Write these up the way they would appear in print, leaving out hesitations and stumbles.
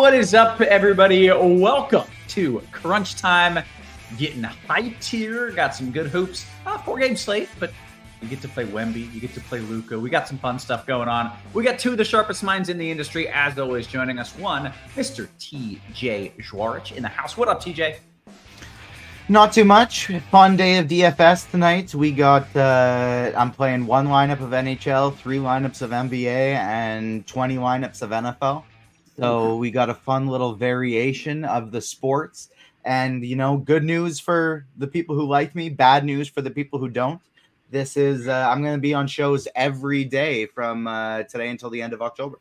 What is up, everybody? Welcome to Crunch Time. Getting hyped here. Got some good hoops. 4-game slate, but you get to play Wemby. You get to play Luka. We got some fun stuff going on. We got two of the sharpest minds in the industry, as always, joining us. One, Mr. TJ Zwarich in the house. What up, TJ? Not too much. Fun day of DFS tonight. We got, I'm playing one lineup of NHL, 3 lineups of NBA, and 20 lineups of NFL. So we got a fun little variation of the sports. And, you know, good news for the people who like me, bad news for the people who don't. This is, I'm going to be on shows every day from today until the end of October.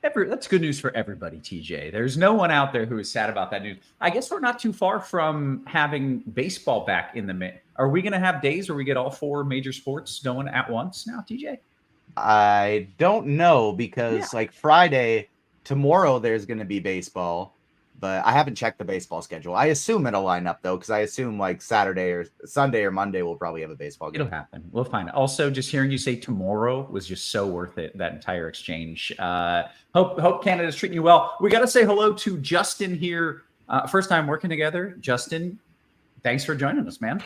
That's good news for everybody, TJ. There's no one out there who is sad about that news. I guess we're not too far from having baseball back in the mix. Are we going to have days where we get all 4 major sports going at once now, TJ? I don't know because like Friday, tomorrow there's going to be baseball, but I haven't checked the baseball schedule. I assume it'll line up though, because I assume like Saturday or Sunday or Monday we'll probably have a baseball game. It'll happen. We'll find it. Also, just hearing you say tomorrow was just so worth it, that entire exchange. Hope Canada's treating you well. We got to say hello to Justin here. First time working together. Justin, thanks for joining us, man.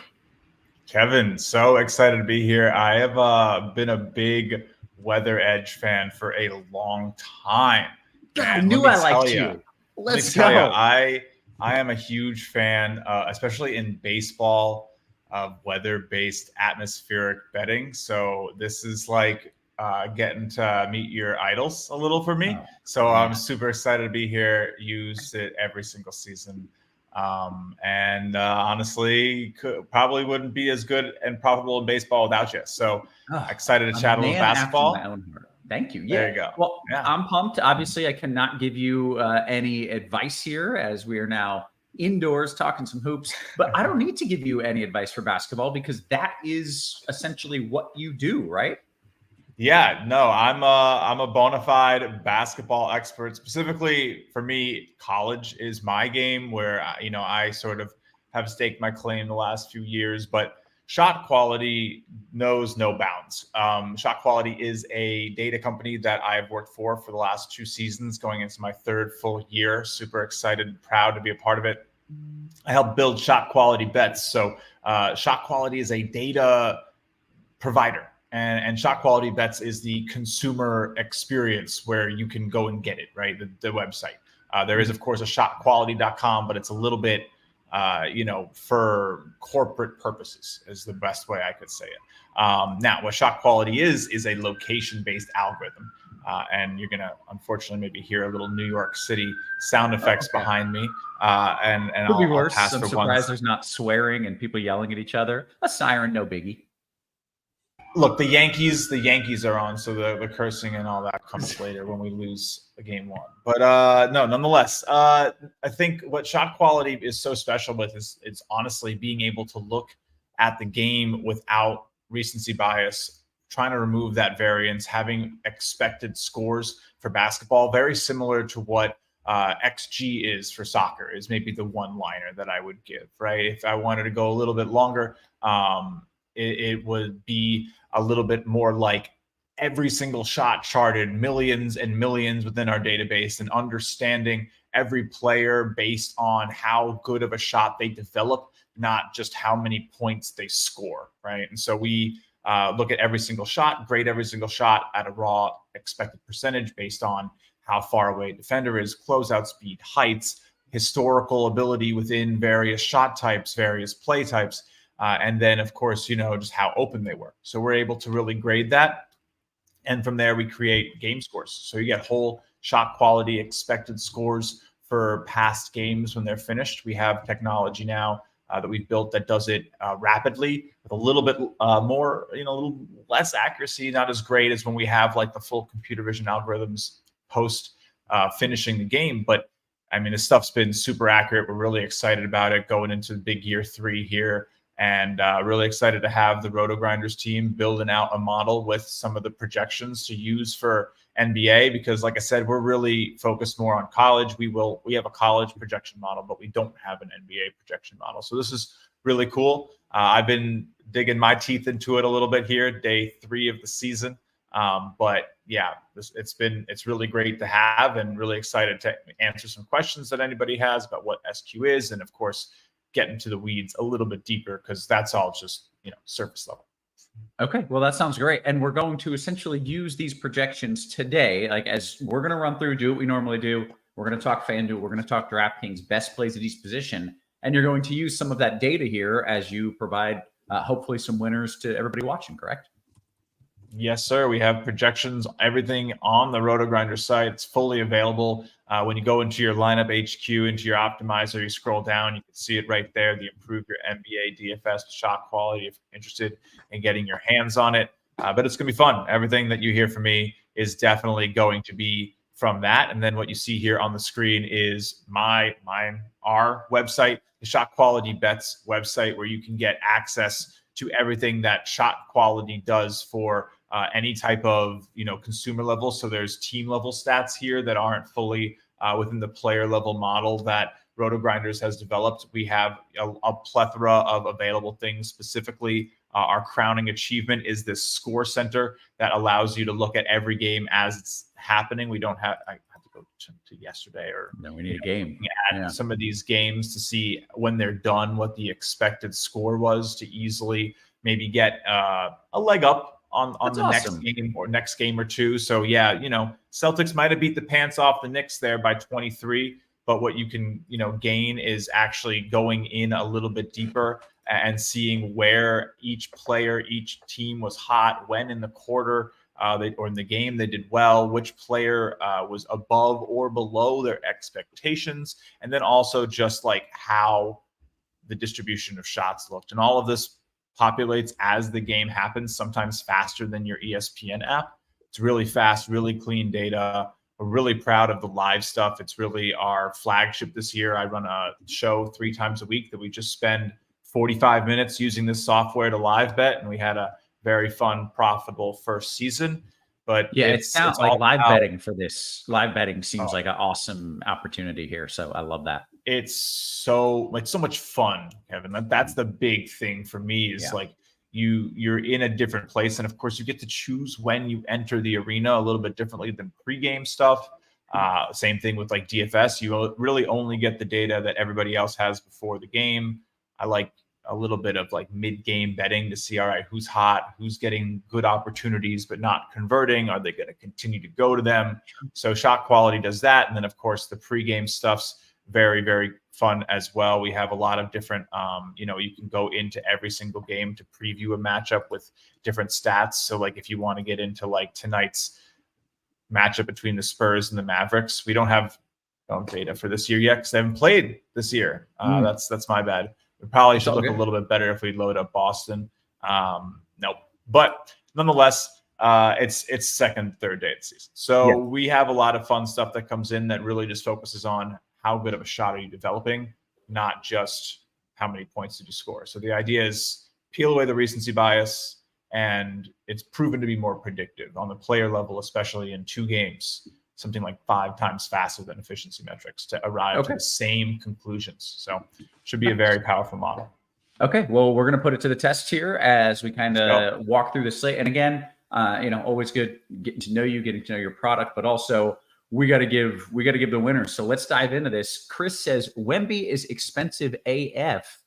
Kevin, so excited to be here. I have been a big Weather Edge fan for a long time. I knew I liked you. Let's go. I am a huge fan, especially in baseball, of weather-based atmospheric betting. So this is like getting to meet your idols a little for me. I'm super excited to be here. Use it every single season. Honestly, probably wouldn't be as good and profitable in baseball without you. So excited to chat a little basketball. Thank you. Yeah. There you go. Well, I'm pumped. Obviously, I cannot give you any advice here as we are now indoors talking some hoops, but I don't need to give you any advice for basketball because that is essentially what you do, right? Yeah, no, I'm a bona fide basketball expert. Specifically for me, college is my game where, I sort of have staked my claim the last few years, but ShotQuality knows no bounds. ShotQuality is a data company that I've worked for the last 2 seasons, going into my 3rd full year. Super excited and proud to be a part of it. I helped build ShotQuality Bets. So ShotQuality is a data provider, and ShotQuality Bets is the consumer experience where you can go and get it, right? The website. There is, of course, a shotquality.com, but it's a little bit for corporate purposes is the best way I could say it. Now, what ShotQuality is a location-based algorithm. And you're going to, unfortunately, maybe hear a little New York City sound effects behind me. And Could be worse. I'm surprised there's not swearing and people yelling at each other. A siren, no biggie. Look, the Yankees are on, so the cursing and all that comes later when we lose a game 1. But no, nonetheless, I think what ShotQuality is so special with is honestly being able to look at the game without recency bias, trying to remove that variance, having expected scores for basketball, very similar to what XG is for soccer, is maybe the one-liner that I would give, right? If I wanted to go a little bit longer, it would be a little bit more like every single shot charted, millions and millions within our database, and understanding every player based on how good of a shot they develop, not just how many points they score, right? And so we look at every single shot, grade every single shot at a raw expected percentage based on how far away a defender is, closeout speed, heights, historical ability within various shot types, various play types. And then, of course, just how open they were. So we're able to really grade that. And from there, we create game scores. So you get whole shot quality expected scores for past games when they're finished. We have technology now that we've built that does it rapidly with a little bit more, a little less accuracy, not as great as when we have like the full computer vision algorithms post finishing the game. But I mean, this stuff's been super accurate. We're really excited about it going into the big year 3 here. And really excited to have the RotoGrinders team building out a model with some of the projections to use for NBA, because like I said, we're really focused more on college. We have a college projection model, but we don't have an NBA projection model. So this is really cool. I've been digging my teeth into it a little bit here, day 3 of the season. But yeah, it's really great to have, and really excited to answer some questions that anybody has about what SQ is, and of course get into the weeds a little bit deeper, because that's all just surface level. Okay, well, that sounds great. And we're going to essentially use these projections today. Like, as we're going to run through, do what we normally do. We're going to talk FanDuel. We're going to talk DraftKings, best plays at each position. And you're going to use some of that data here as you provide, hopefully, some winners to everybody watching, correct? Yes, sir. We have projections, everything on the RotoGrinders site. It's fully available. When you go into your lineup HQ, into your optimizer, you scroll down, you can see it right there. The Improve Your NBA DFS shot quality if you're interested in getting your hands on it. But it's going to be fun. Everything that you hear from me is definitely going to be from that. And then what you see here on the screen is our website, the Shot Quality Bets website, where you can get access to everything that Shot Quality does for any type of consumer level. So there's team level stats here that aren't fully within the player level model that RotoGrinders has developed. We have a plethora of available things. Specifically, our crowning achievement is this score center that allows you to look at every game as it's happening. We don't have, I have to go to yesterday, or no, we need a game. Some of these games to see when they're done what the expected score was, to easily maybe get a leg up on the awesome. next game or two. So yeah, Celtics might have beat the pants off the Knicks there by 23, but what you can gain is actually going in a little bit deeper and seeing where each player, each team was hot, when in the quarter or in the game they did well, which player was above or below their expectations, and then also just like how the distribution of shots looked. And all of this populates as the game happens, sometimes faster than your ESPN app. It's really fast, really clean data. We're really proud of the live stuff. It's really our flagship this year. I run a show 3 times a week that we just spend 45 minutes using this software to live bet, and we had a very fun, profitable first season. But yeah, it's like live betting for this. Live betting seems like an awesome opportunity here. So I love that. It's so much fun, Kevin. That's the big thing for me is like you're in a different place. And of course you get to choose when you enter the arena a little bit differently than pregame stuff. Same thing with like DFS. You really only get the data that everybody else has before the game. I like a little bit of like mid-game betting to see, all right, who's hot, who's getting good opportunities but not converting. Are they going to continue to go to them? So Shot Quality does that. And then of course the pregame stuff's very, very fun as well. We have a lot of different, you can go into every single game to preview a matchup with different stats. So like if you want to get into like tonight's matchup between the Spurs and the Mavericks, we don't have data for this year yet because they haven't played this year. That's my bad. We probably should look a little bit better if we load up Boston. Nope. But nonetheless, it's second, third day of the season. So we have a lot of fun stuff that comes in that really just focuses on how good of a shot are you developing, not just how many points did you score. So the idea is peel away the recency bias, and it's proven to be more predictive on the player level, especially in 2 games, something like 5 times faster than efficiency metrics to arrive to the same conclusions. So it should be a very powerful model. Okay, well, we're going to put it to the test here as we kind of walk through the slate. And again, always good getting to know you, getting to know your product, but also we got to give the winners. So let's dive into this. Chris says Wemby is expensive AF.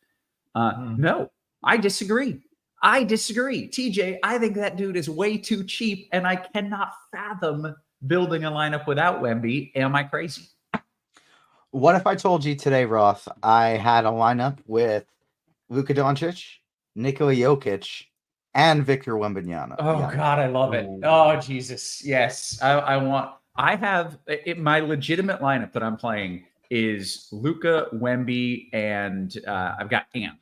No, I disagree. TJ, I think that dude is way too cheap, and I cannot fathom building a lineup without Wemby. Am I crazy? What if I told you today, Roth, I had a lineup with Luka Doncic, Nikola Jokic, and Victor Wembanyama? Oh God, I love it. Oh Jesus, yes. I have my legitimate lineup that I'm playing is Luka, Wemby, and I've got Ant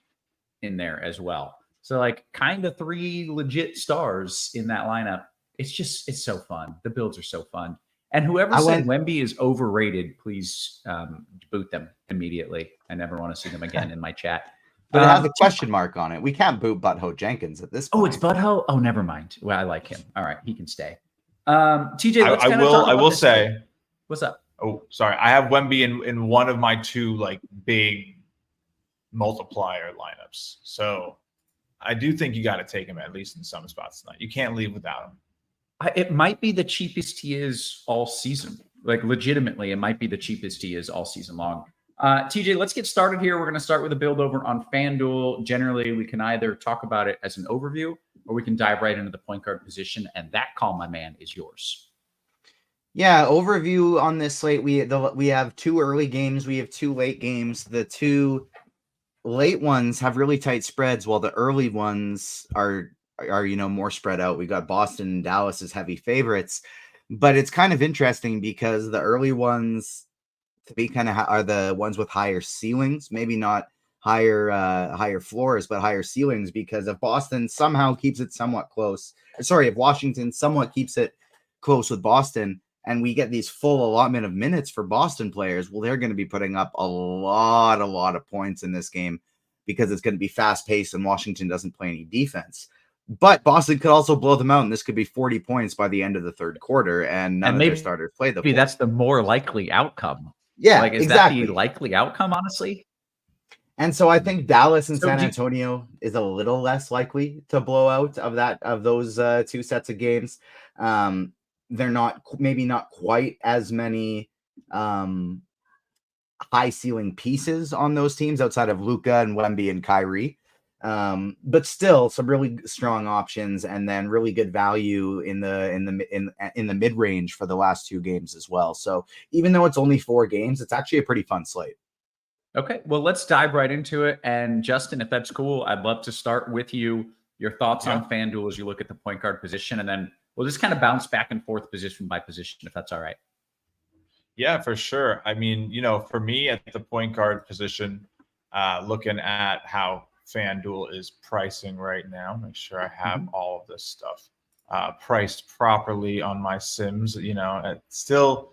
in there as well. So like kind of 3 legit stars in that lineup. It's so fun. The builds are so fun. And whoever said Wemby is overrated, please boot them immediately. I never want to see them again in my chat. But it has a question mark on it. We can't boot Butthole Jenkins at this point. Oh, it's Butthole? Oh, never mind. Well, I like him. All right, he can stay. TJ, let's I will say, what's up? Oh, sorry. I have Wemby in one of my 2 like big multiplier lineups. So I do think you got to take him at least in some spots tonight. You can't leave without him. It might be the cheapest he is all season. Like legitimately, it might be the cheapest he is all season long. TJ, let's get started here. We're going to start with a build over on FanDuel. Generally, we can either talk about it as an overview or we can dive right into the point guard position. And that call, my man, is yours. Yeah, overview on this slate. We have 2 early games. We have 2 late games. The 2 late ones have really tight spreads, while the early ones are more spread out. We got Boston and Dallas as heavy favorites, but it's kind of interesting because the early ones to be kind of are the ones with higher ceilings, maybe not higher floors, but higher ceilings, because if Boston somehow keeps it somewhat close, if Washington somewhat keeps it close with Boston, and we get these full allotment of minutes for Boston players, well, they're going to be putting up a lot of points in this game because it's going to be fast paced and Washington doesn't play any defense. But Boston could also blow them out, and this could be 40 points by the end of the third quarter, and none of their starters play the. Maybe that's the more likely outcome. Yeah, like is exactly. that the likely outcome, honestly? And so I think Dallas and San Antonio is a little less likely to blow out of those 2 sets of games. They're not quite as many high ceiling pieces on those teams outside of Luka and Wemby and Kyrie. But still some really strong options, and then really good value in the mid range for the last 2 games as well. So even though it's only 4 games, it's actually a pretty fun slate. Okay, well, let's dive right into it. And Justin, if that's cool, I'd love to start with you. Your thoughts on FanDuel as you look at the point guard position, and then we'll just kind of bounce back and forth position by position, if that's all right. Yeah, for sure. I mean, for me at the point guard position, looking at how FanDuel is pricing right now, make sure I have all of this stuff priced properly on my Sims. It's still,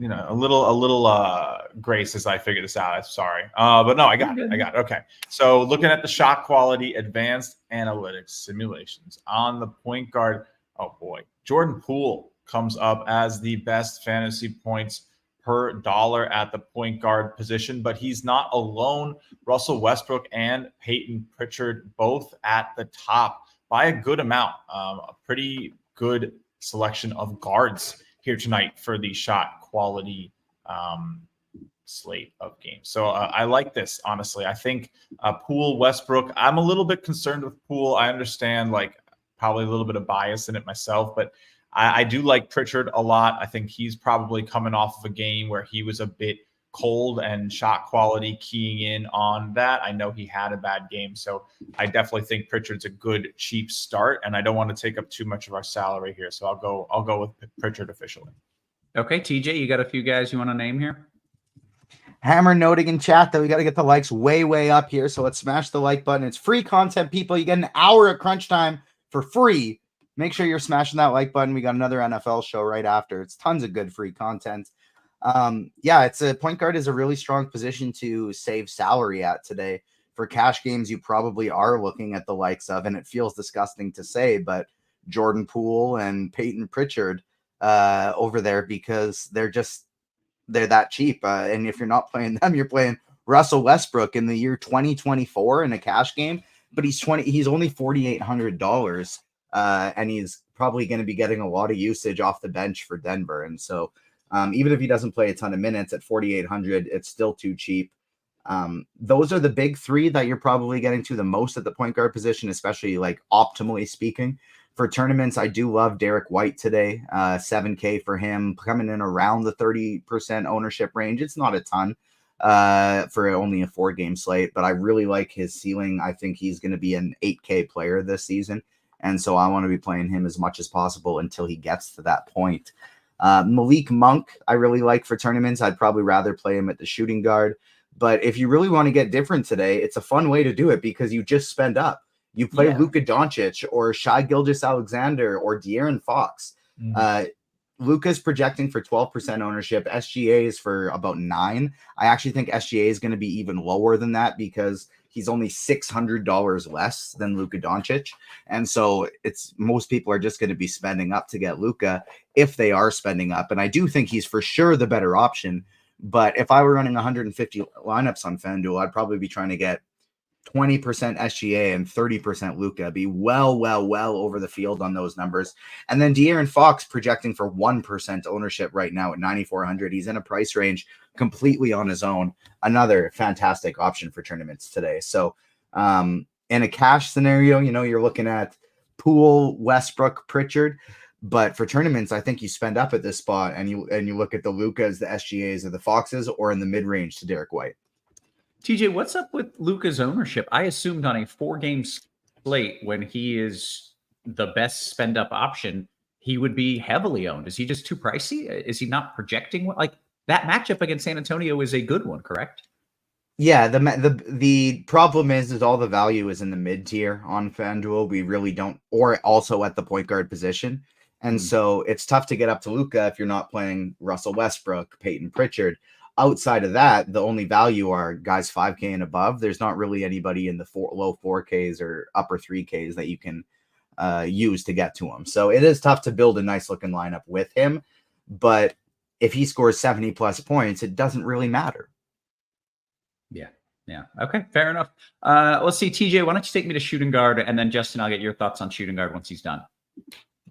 a little grace as I figure this out. I'm sorry. But no, I got it. Okay. So looking at the shot quality, advanced analytics simulations on the point guard. Oh boy. Jordan Poole comes up as the best fantasy points per dollar at the point guard position, but he's not alone. Russell Westbrook and Peyton Pritchard both at the top by a good amount. A pretty good selection of guards here tonight for the shot quality slate of games. So I like this, honestly. I think Poole, Westbrook, I'm a little bit concerned with Poole. I understand probably a little bit of bias in it myself, but I do like Pritchard a lot. I think he's probably coming off of a game where he was a bit cold and shot quality keying in on that. I know he had a bad game, so I definitely think Pritchard's a good cheap start, and I don't want to take up too much of our salary here, so I'll go with Pritchard officially. Okay, TJ, you got a few guys you want to name here? Hammer noting in chat that we got to get the likes way up here, so let's smash the like button. It's free content, people. You get an hour at crunch time for free. Make sure you're smashing that like button. We got another NFL show right after. It's tons of good free content. It's a point guard is a really strong position to save salary at today. For cash games, you probably are looking at the likes of, and it feels disgusting to say, but Jordan Poole and Peyton Pritchard over there, because they're that cheap. And if you're not playing them, you're playing Russell Westbrook in the year 2024 in a cash game, but he's only $4,800. And he's probably going to be getting a lot of usage off the bench for Denver. And so even if he doesn't play a ton of minutes at 4,800, it's still too cheap. Those are the big 3 that you're probably getting to the most at the point guard position, especially optimally speaking. For tournaments, I do love Derek White today. $7K for him, coming in around the 30% ownership range. It's not a ton for only a 4-game slate, but I really like his ceiling. I think he's going to be an 8K player this season. And so I want to be playing him as much as possible until he gets to that point. Malik Monk, I really like for tournaments. I'd probably rather play him at the shooting guard. But if you really want to get different today, it's a fun way to do it because you just spend up. You play Luka Doncic or Shai Gilgeous-Alexander or De'Aaron Fox. Luka's projecting for 12% ownership. SGA is for about 9%. I actually think SGA is going to be even lower than that because he's only $600 less than Luka Doncic. And so most people are just going to be spending up to get Luka if they are spending up. And I do think he's for sure the better option. But if I were running 150 lineups on FanDuel, I'd probably be trying to get 20% SGA and 30% Luka, be well over the field on those numbers. And then De'Aaron Fox projecting for 1% ownership right now at 9,400. He's in a price range completely on his own. Another fantastic option for tournaments today. So in a cash scenario, you're looking at Poole, Westbrook, Pritchard. But for tournaments, I think you spend up at this spot and you look at the Lukas, the SGAs, or the Foxes, or in the mid-range to Derek White. TJ, what's up with Luka's ownership? I assumed on a 4-game slate, when he is the best spend-up option, he would be heavily owned. Is he just too pricey? Is he not projecting? Like, that matchup against San Antonio is a good one, correct? Yeah, the problem is all the value is in the mid-tier on FanDuel. We really don't, or also at the point guard position. And so it's tough to get up to Luka if you're not playing Russell Westbrook, Peyton Pritchard. Outside of that, the only value are guys 5K and above. There's not really anybody in the low 4Ks or upper 3Ks that you can use to get to him. So it is tough to build a nice looking lineup with him. But if he scores 70 plus points, it doesn't really matter. Yeah. Okay. Fair enough. Let's see. TJ, why don't you take me to shooting guard, and then Justin, I'll get your thoughts on shooting guard once he's done.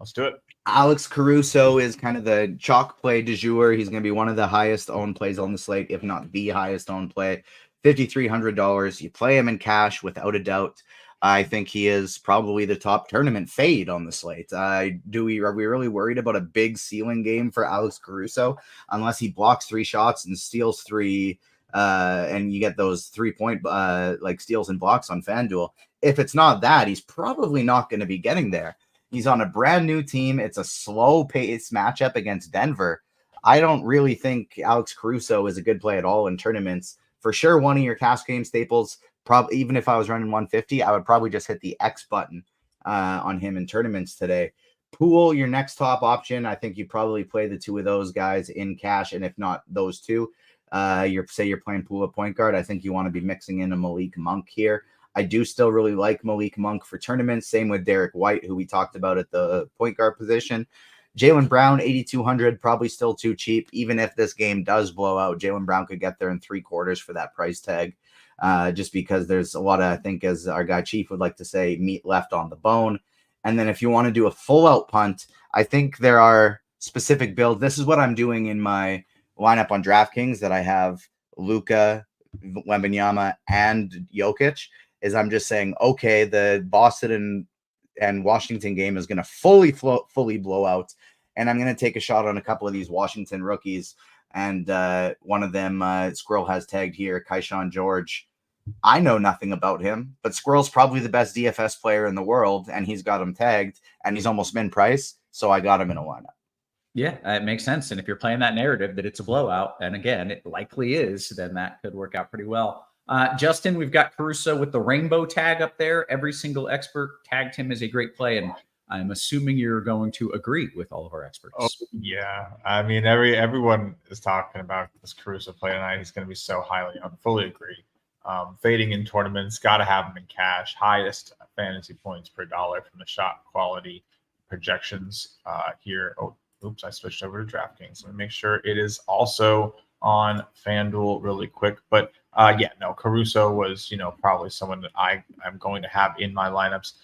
Let's do it. Alex Caruso is kind of the chalk play du jour. He's going to be one of the highest owned plays on the slate, if not the highest owned play. $5,300. You play him in cash without a doubt. I think he is probably the top tournament fade on the slate. Are we really worried about a big ceiling game for Alex Caruso unless he blocks 3 shots and steals 3? And you get those 3-point like steals and blocks on FanDuel. If it's not that, he's probably not going to be getting there. He's on a brand new team. It's a slow pace matchup against Denver. I don't really think Alex Caruso is a good play at all in tournaments. For sure, one of your cash game staples. Probably, even if I was running 150, I would probably just hit the X button on him in tournaments today. Poole, your next top option. I think you probably play the 2 of those guys in cash, and if not those 2, you're playing Poole at point guard. I think you want to be mixing in a Malik Monk here. I do still really like Malik Monk for tournaments. Same with Derek White, who we talked about at the point guard position. Jaylen Brown, 8,200, probably still too cheap. Even if this game does blow out, Jaylen Brown could get there in 3/4 for that price tag. Just because there's a lot of, I think, as our guy Chief would like to say, meat left on the bone. And then if you want to do a full out punt, I think there are specific builds. This is what I'm doing in my lineup on DraftKings, that I have Luka, Wembanyama, and Jokic. Is I'm just saying, okay, the Boston and Washington game is going to fully blow out, and I'm going to take a shot on a couple of these Washington rookies, and one of them, Squirrel has tagged here, Kaishan George. I know nothing about him, but Squirrel's probably the best DFS player in the world, and he's got him tagged, and he's almost min price, so I got him in a lineup. Yeah, it makes sense. And if you're playing that narrative that it's a blowout, and again, it likely is, then that could work out pretty well. Justin, we've got Caruso with the rainbow tag up there. Every single expert tagged him as a great play, and I'm assuming you're going to agree with all of our experts. Oh, yeah. I mean, everyone is talking about this Caruso play tonight. He's going to be so highly owned. Fully agree. Fading in tournaments, got to have him in cash. Highest fantasy points per dollar from the shot quality projections here. Oh, oops, I switched over to DraftKings. Let me make sure it is also on FanDuel really quick. But Caruso was, probably someone that I'm going to have in my lineups.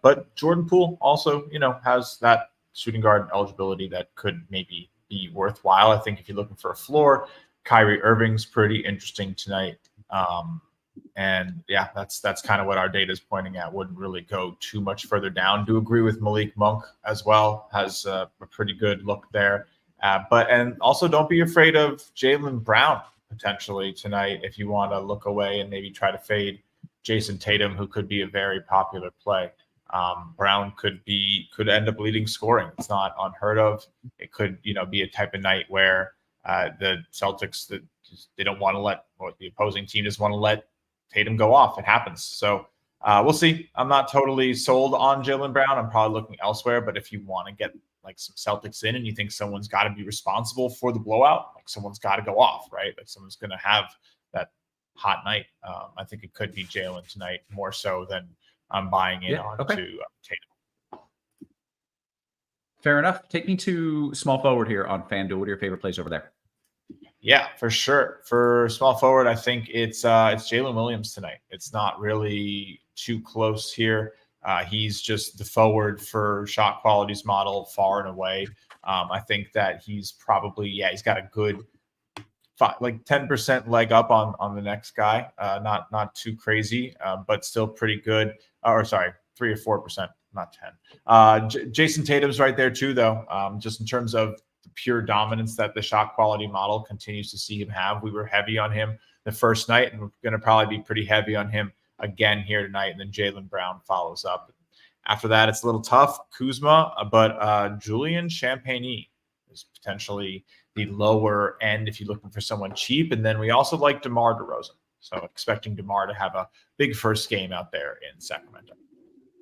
But Jordan Poole also, has that shooting guard eligibility that could maybe be worthwhile. I think if you're looking for a floor, Kyrie Irving's pretty interesting tonight. And yeah, that's kind of what our data is pointing at. Wouldn't really go too much further down. Do agree with Malik Monk as well. Has a pretty good look there. And also don't be afraid of Jaylen Brown potentially tonight if you want to look away and maybe try to fade Jason Tatum, who could be a very popular play. Brown could end up leading scoring. It's not unheard of. It could, be a type of night where the Celtics they don't want to let, or the opposing team doesn't want to let Tatum go off. It happens. So we'll see. I'm not totally sold on Jaylen Brown. I'm probably looking elsewhere. But if you want to get like some Celtics in and you think someone's got to be responsible for the blowout, like someone's got to go off, right? Like someone's going to have that hot night. I think it could be Jaylen tonight more so than I'm buying in on to Tatum. Fair enough. Take me to small forward here on FanDuel. What are your favorite plays over there? Yeah, for sure. For small forward, I think it's Jalen Williams tonight. It's not really too close here. He's just the forward for shot quality's model far and away. I think that he's probably he's got a good 10% leg up on the next guy. Not too crazy, but still pretty good. Or sorry, 3 or 4%, not 10. Jason Tatum's right there too, though. Just in terms of the pure dominance that the shot quality model continues to see him have. We were heavy on him the first night, and we're going to probably be pretty heavy on him again here tonight. And then Jaylen Brown follows up. After that, it's a little tough. Kuzma, but Julian Champagny is potentially the lower end if you're looking for someone cheap. And then we also like DeMar DeRozan. So expecting DeMar to have a big first game out there in Sacramento.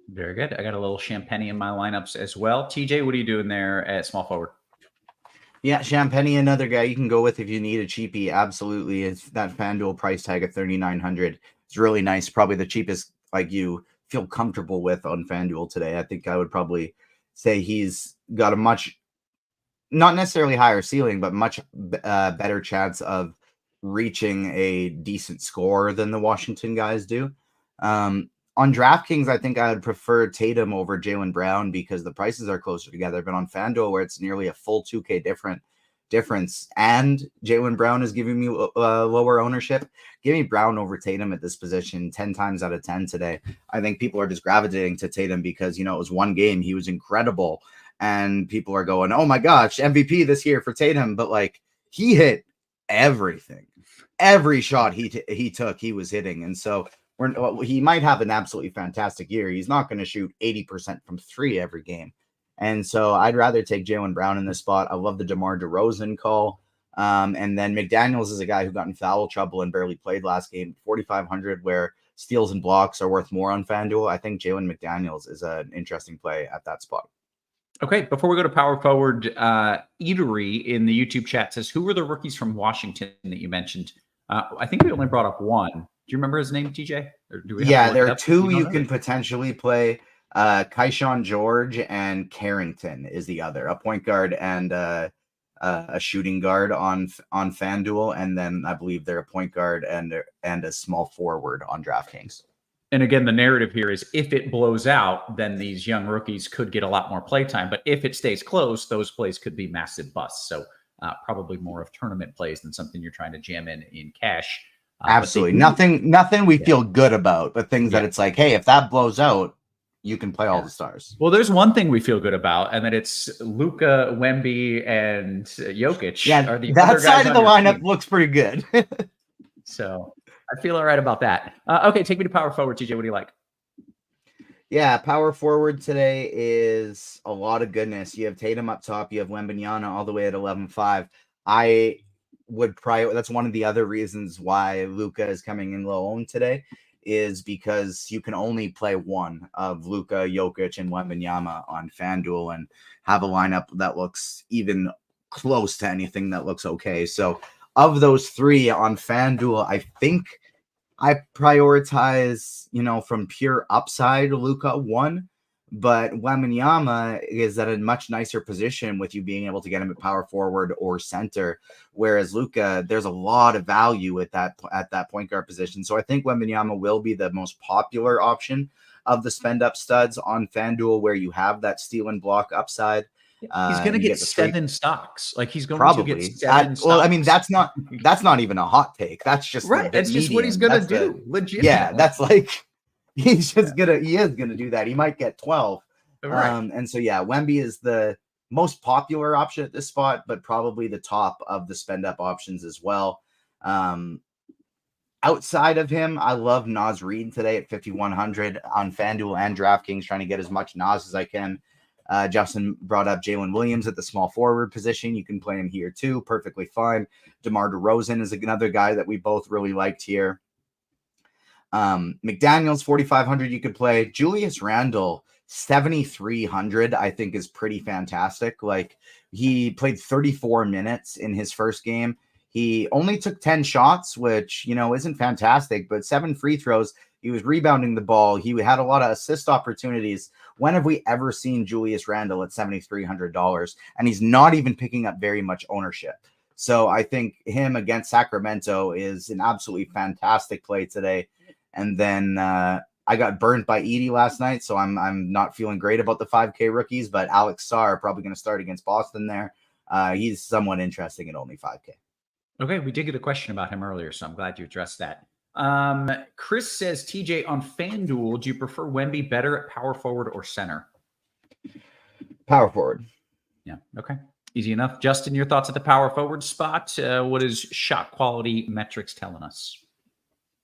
Very good. I got a little Champagne in my lineups as well. TJ, what are you doing there at small forward? Yeah, Champagne, another guy you can go with if you need a cheapie. Absolutely. It's that FanDuel price tag of $3,900. It's really nice. Probably the cheapest like you feel comfortable with on FanDuel today. I think I would probably say he's got a much, not necessarily higher ceiling, but much better chance of reaching a decent score than the Washington guys do. On DraftKings, I think I would prefer Tatum over Jaylen Brown because the prices are closer together. But on FanDuel, where it's nearly a full 2K difference, and Jaylen Brown is giving me lower ownership, give me Brown over Tatum at this position 10 times out of 10 today. I think people are just gravitating to Tatum because, it was one game. He was incredible. And people are going, oh my gosh, MVP this year for Tatum. But like he hit everything. Every shot he took, he was hitting. And so he might have an absolutely fantastic year. He's not going to shoot 80% from 3 every game. And so I'd rather take Jaylen Brown in this spot. I love the DeMar DeRozan call. And then McDaniels is a guy who got in foul trouble and barely played last game. 4,500 where steals and blocks are worth more on FanDuel. I think Jalen McDaniels is an interesting play at that spot. Okay, before we go to power forward, Eatery in the YouTube chat says, who were the rookies from Washington that you mentioned? I think we only brought up one. Do you remember his name, TJ? Or do we there are two you can potentially play. Keyshawn George and Carrington is the other, a point guard and a shooting guard on FanDuel, and then I believe they're a point guard and a small forward on DraftKings. And again, the narrative here is if it blows out, then these young rookies could get a lot more playtime. But if it stays close, those plays could be massive busts. So probably more of tournament plays than something you're trying to jam in cash. Absolutely. Nothing we feel good about, but things that it's like, hey, if that blows out, you can play all the stars. Well, there's one thing we feel good about, and that it's Luka, Wemby, and Jokic. Yeah, are the that side of the lineup looks pretty good. So I feel all right about that. Okay, take me to power forward, TJ. What do you like? Yeah, power forward today is a lot of goodness. You have Tatum up top. You have Wembanyama all the way at 11.5. I would that's one of the other reasons why Luka is coming in low owned today, is because you can only play one of Luka, Jokic, and Wembanyama on FanDuel and have a lineup that looks even close to anything that looks okay. So of those three on FanDuel, I think I prioritize, from pure upside, Luka 1, but Wembanyama is at a much nicer position with you being able to get him at power forward or center, whereas Luka, there's a lot of value at that point guard position. So I think Wembanyama will be the most popular option of the spend up studs on FanDuel, where you have that steal and block upside. He's going to get 7 stocks. Like he's going to get 7 stocks. Well, I mean, that's not even a hot take. That's just right. That's just what he's going to do. Legit. Yeah, that's like he is gonna do that. He might get 12. Right. And so Wemby is the most popular option at this spot, but probably the top of the spend up options as well. Outside of him, I love Naz Reid today at 5,100 on FanDuel and DraftKings, trying to get as much Naz as I can. Justin brought up Jalen Williams at the small forward position. You can play him here too, perfectly fine. DeMar DeRozan is another guy that we both really liked here. McDaniels 4,500 you could play. Julius Randle 7,300 I think is pretty fantastic. Like, he played 34 minutes in his first game. He only took 10 shots, which isn't fantastic, but 7 free throws. He was rebounding the ball. He had a lot of assist opportunities. When have we ever seen Julius Randle at $7,300? And he's not even picking up very much ownership. So I think him against Sacramento is an absolutely fantastic play today. And then I got burned by Edie last night, so I'm not feeling great about the 5K rookies, but Alex Sarr probably going to start against Boston there. He's somewhat interesting at only 5K. Okay, we did get a question about him earlier, so I'm glad you addressed that. Chris says, TJ, on FanDuel, do you prefer Wemby better at power forward or center? Power forward. Yeah, okay. Easy enough. Justin, your thoughts at the power forward spot? What is shot quality metrics telling us?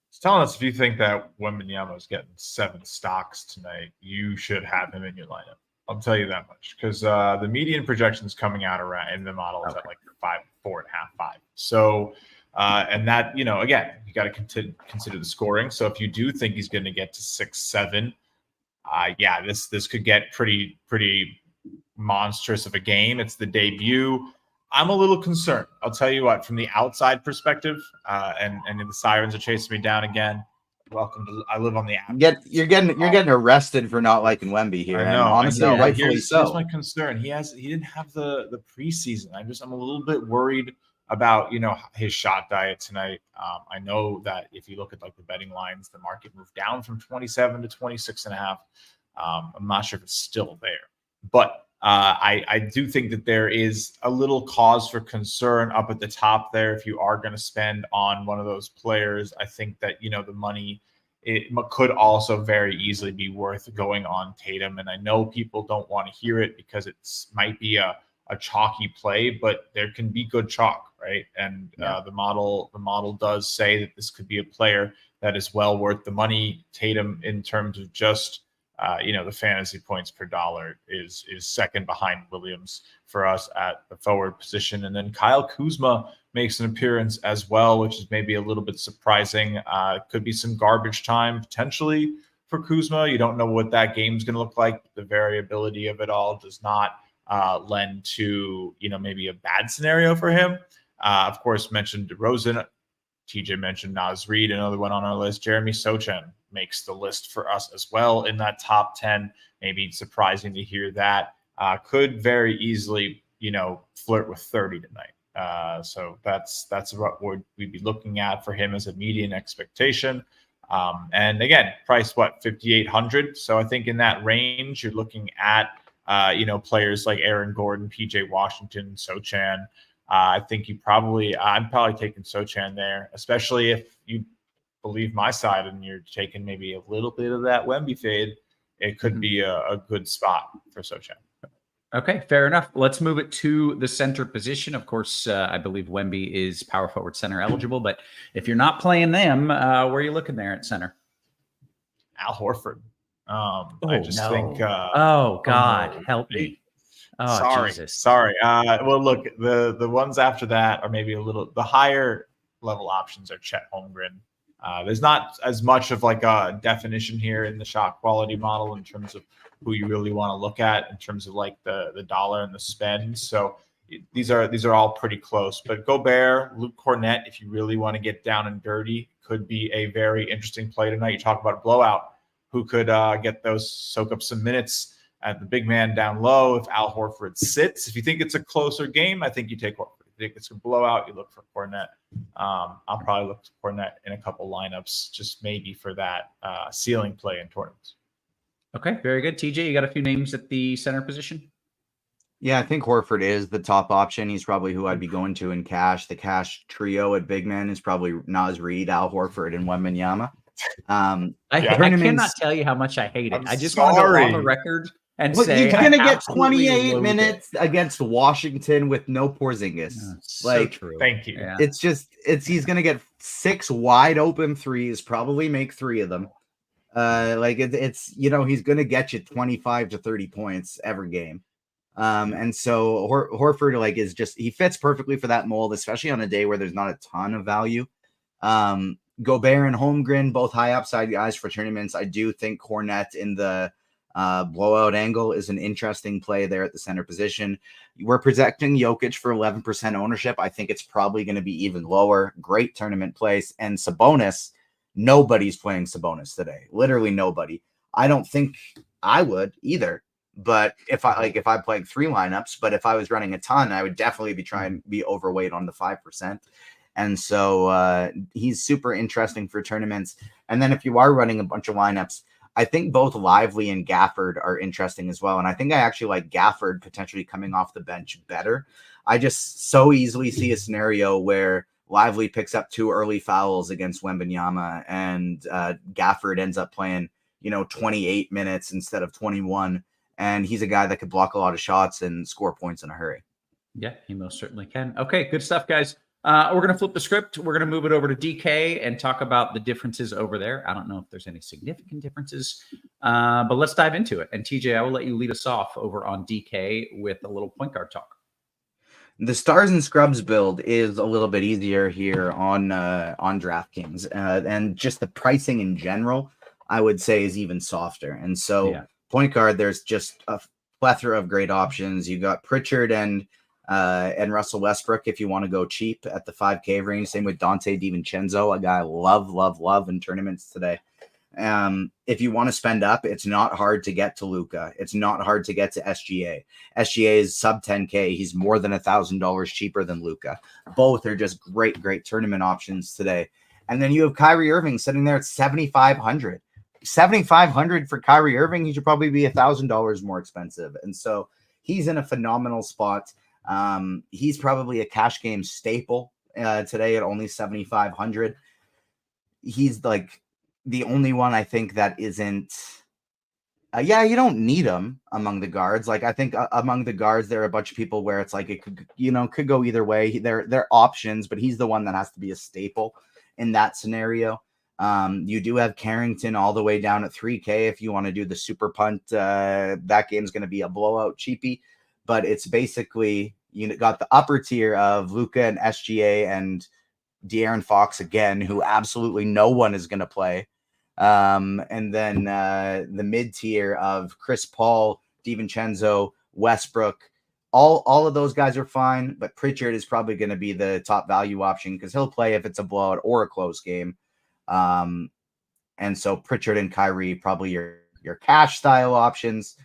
It's telling us if you think that Wembanyama is getting 7 stocks tonight, you should have him in your lineup. I'll tell you that much, because the median projections coming out around in the model is at like 5, 4.5, 5. So, and that, again, you got to consider the scoring. So if you do think he's going to get to 6, 7, this could get pretty monstrous of a game. It's the debut. I'm a little concerned. I'll tell you what, from the outside perspective, and the sirens are chasing me down again. Welcome to. I live on the app. You're getting arrested for not liking Wemby here. I know. Honestly, rightfully so. Here's my concern. He didn't have the preseason. I'm a little bit worried about his shot diet tonight. I know that if you look at like the betting lines, the market moved down from 27 to 26.5. I'm not sure if it's still there, but I do think that there is a little cause for concern up at the top there. If you are going to spend on one of those players, I think that, the money, it could also very easily be worth going on Tatum. And I know people don't want to hear it because it might be a chalky play, but there can be good chalk, right? And the model does say that this could be a player that is well worth the money. Tatum, in terms of just the fantasy points per dollar is second behind Williams for us at the forward position. And then Kyle Kuzma makes an appearance as well, which is maybe a little bit surprising. Could be some garbage time potentially for Kuzma. You don't know what that game's going to look like. The variability of it all does not lend to, maybe a bad scenario for him. Of course, mentioned DeRozan. TJ mentioned Naz Reid, another one on our list. Jeremy Sochan makes the list for us as well in that top 10. Maybe surprising to hear that. Could very easily, flirt with 30 tonight. So that's what we'd be looking at for him as a median expectation. And again, price 5,800. So I think in that range, you're looking at players like Aaron Gordon, PJ Washington, Sochan. I think I'm probably taking Sochan there, especially if you believe my side and you're taking maybe a little bit of that Wemby fade. It could be a good spot for Sochan. Okay, fair enough. Let's move it to the center position. Of course, I believe Wemby is power forward center eligible, but if you're not playing them, where are you looking there at center? Al Horford. Think. Oh God, help me. Oh, sorry. Jesus. Sorry. Well, look, the ones after that are maybe the higher level options are Chet Holmgren. There's not as much of like a definition here in the shot quality model in terms of who you really want to look at in terms of like the dollar and the spend. So these are all pretty close. But Gobert, Luke Cornett, if you really want to get down and dirty, could be a very interesting play tonight. You talk about a blowout. Who could soak up some minutes at the big man down low if Al Horford sits? If you think it's a closer game, I think you take Horford. If you think it's a blowout, you look for Cornett. I'll probably look for Cornett in a couple lineups, just maybe for that ceiling play in tournaments. Okay, very good. TJ, you got a few names at the center position? Yeah, I think Horford is the top option. He's probably who I'd be going to in cash. The cash trio at big man is probably Naz Reid, Al Horford, and Wembanyama. I cannot tell you how much I hate it. I just want to go on the record and say he's going to get 28 minutes against Washington with no Porzingis. So true. Thank you. Yeah. He's going to get 6 wide open threes, probably make 3 of them. He's going to get you 25 to 30 points every game. And so Horford he fits perfectly for that mold, especially on a day where there's not a ton of value. Gobert and Holmgren, both high upside guys for tournaments. I do think Cornett in the blowout angle is an interesting play there at the center position. We're projecting Jokic for 11% ownership. I think it's probably going to be even lower. Great tournament place. And Sabonis, nobody's playing Sabonis today. Literally nobody. I don't think I would either. But if I played 3 lineups, but if I was running a ton, I would definitely be trying to be overweight on the 5%. And so he's super interesting for tournaments. And then if you are running a bunch of lineups, I think both Lively and Gafford are interesting as well. And I think I actually like Gafford potentially coming off the bench better. I just so easily see a scenario where Lively picks up 2 early fouls against Wembanyama and Gafford ends up playing, 28 minutes instead of 21. And he's a guy that could block a lot of shots and score points in a hurry. Yeah, he most certainly can. Okay, good stuff, guys. We're going to flip the script. We're going to move it over to DK and talk about the differences over there. I don't know if there's any significant differences, but let's dive into it. And TJ, I will let you lead us off over on DK with a little point guard talk. The Stars and Scrubs build is a little bit easier here on DraftKings, and just the pricing in general, I would say, is even softer. And so, point guard, there's just a plethora of great options. You got Pritchard and Russell Westbrook if you want to go cheap at the 5K range. Same with Dante DiVincenzo, a guy I love in tournaments today. If you want to spend up, it's not hard to get to Luka. It's not hard to get to SGA. SGA is sub 10K. He's more than $1,000 cheaper than Luka. Both are just great tournament options today. And then you have Kyrie Irving sitting there at 7,500. 7,500 for Kyrie Irving. He should probably be $1,000 more expensive. And so he's in a phenomenal spot. He's probably a cash game staple today at only 7,500. He's like the only one I think that isn't. You don't need him among the guards. Like I think among the guards there are a bunch of people where it's like it could go either way. They're options, but he's the one that has to be a staple in that scenario. You do have Carrington all the way down at 3K if you want to do the super punt. That game's going to be a blowout cheapie, but it's basically got the upper tier of Luka and SGA and De'Aaron Fox again, who absolutely no one is going to play. And then the mid tier of Chris Paul, DiVincenzo, Westbrook. All of those guys are fine, but Pritchard is probably going to be the top value option because he'll play if it's a blowout or a close game. And so Pritchard and Kyrie probably your cash style options.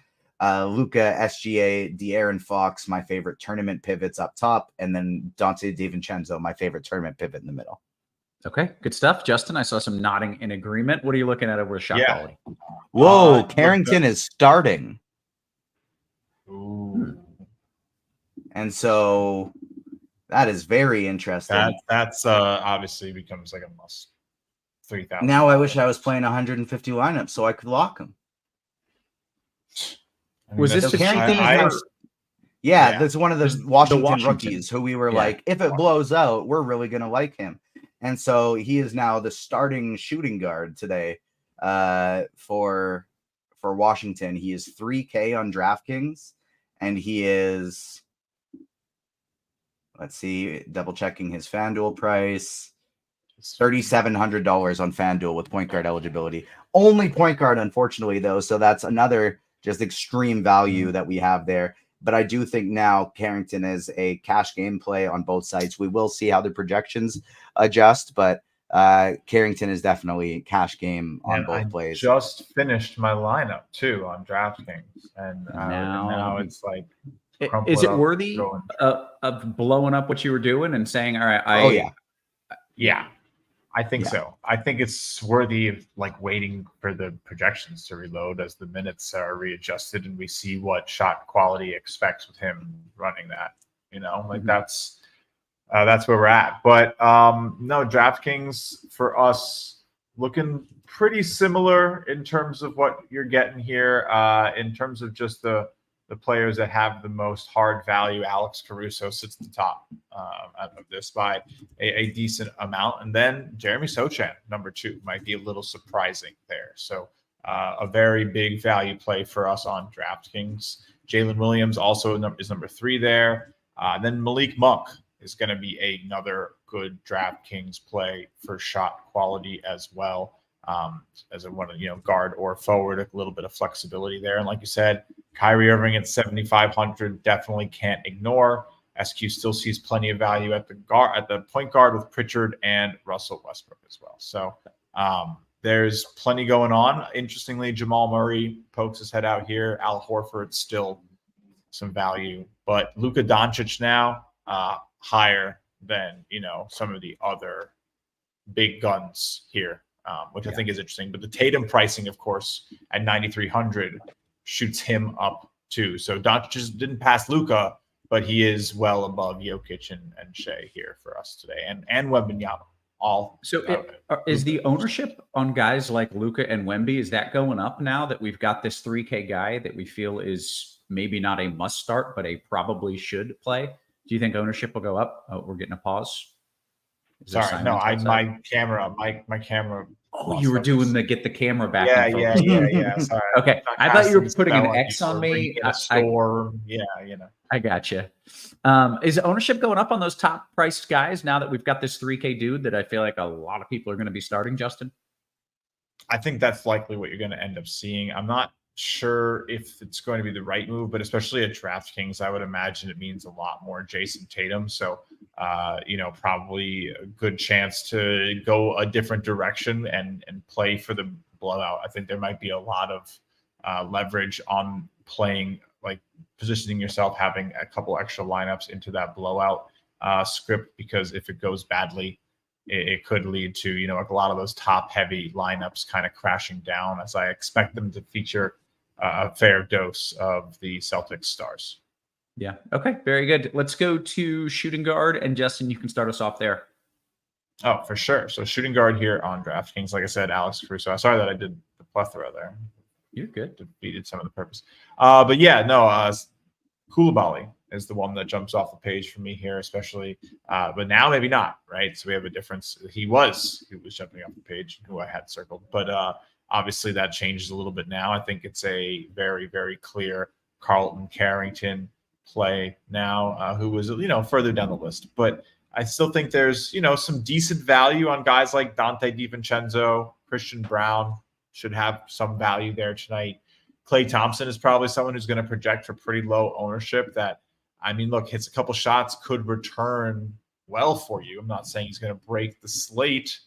Luka, SGA, De'Aaron Fox, my favorite tournament pivots up top, and then Dante DiVincenzo, my favorite tournament pivot in the middle. Okay, good stuff. Justin, I saw some nodding in agreement. What are you looking at over shot quality? Whoa, Carrington is starting. Ooh. And so that is very interesting. That's obviously becomes like a must. 3,000. Now I wish I was playing 150 lineups so I could lock him. Was this Carrington? That's one of the Washington rookies who we were like, if it blows out, we're really going to like him. And so he is now the starting shooting guard today for Washington. He is 3K on DraftKings, and he is, let's see, double checking his FanDuel price. $3,700 on FanDuel with point guard eligibility. Only point guard, unfortunately, though. So that's another just extreme value that we have there. But I do think now Carrington is a cash game play on both sides. We will see how the projections adjust, but Carrington is definitely cash game on both plays. Just finished my lineup too on DraftKings, and now it's like, is it worthy of blowing up what you were doing and saying, all right, I think so. I think it's worthy of like waiting for the projections to reload as the minutes are readjusted and we see what shot quality expects with him running that. That's where we're at. But no, DraftKings for us looking pretty similar in terms of what you're getting here. In terms of just the players that have the most hard value, Alex Caruso sits at the top of this by a decent amount. And then Jeremy Sochan, number 2, might be a little surprising there. So a very big value play for us on DraftKings. Jalen Williams also is number 3 there. Then Malik Monk is going to be another good DraftKings play for shot quality as well. As a one, guard or forward, a little bit of flexibility there. And like you said, Kyrie Irving at 7,500 definitely can't ignore. SQ still sees plenty of value at the point guard with Pritchard and Russell Westbrook as well. So there's plenty going on. Interestingly, Jamal Murray pokes his head out here. Al Horford still some value, but Luka Doncic now higher than some of the other big guns here, which I think is interesting. But the Tatum pricing, of course, at 9,300 shoots him up too. So Doncic didn't pass Luka, but he is well above Jokic and Shea here for us today, and Wembanyama. Is the ownership on guys like Luka and Wemby, is that going up now that we've got this 3K guy that we feel is maybe not a must start, but a probably should play? Do you think ownership will go up? Oh, we're getting a pause. Sorry, no, my camera. Oh, you were doing get the camera back. Yeah. Sorry. Okay, I thought you were putting an X on me. I gotcha. Is ownership going up on those top priced guys now that we've got this 3K dude that I feel like a lot of people are going to be starting, Justin? I think that's likely what you're going to end up seeing. I'm not sure if it's going to be the right move, but especially at DraftKings, I would imagine it means a lot more Jason Tatum. So, probably a good chance to go a different direction and play for the blowout. I think there might be a lot of leverage on playing, like positioning yourself, having a couple extra lineups into that blowout script, because if it goes badly, it could lead to, like a lot of those top heavy lineups kind of crashing down, as I expect them to feature a fair dose of the Celtics stars. Yeah. Okay. Very good. Let's go to shooting guard, and Justin, you can start us off there. Oh, for sure. So shooting guard here on DraftKings, like I said, Alex Caruso. Sorry that I did the plethora there. You're good. Defeated some of the purpose. But yeah, no, Koulibaly is the one that jumps off the page for me here, especially. But now maybe not, right? So we have a difference. He was jumping off the page, who I had circled. But obviously that changes a little bit now. I think it's a very, very clear Carlton Carrington play now, who was, further down the list. But I still think there's, some decent value on guys like Dante DiVincenzo, Christian Brown should have some value there tonight. Klay Thompson is probably someone who's going to project for pretty low ownership that, hits a couple shots, could return well for you. I'm not saying he's going to break the slate,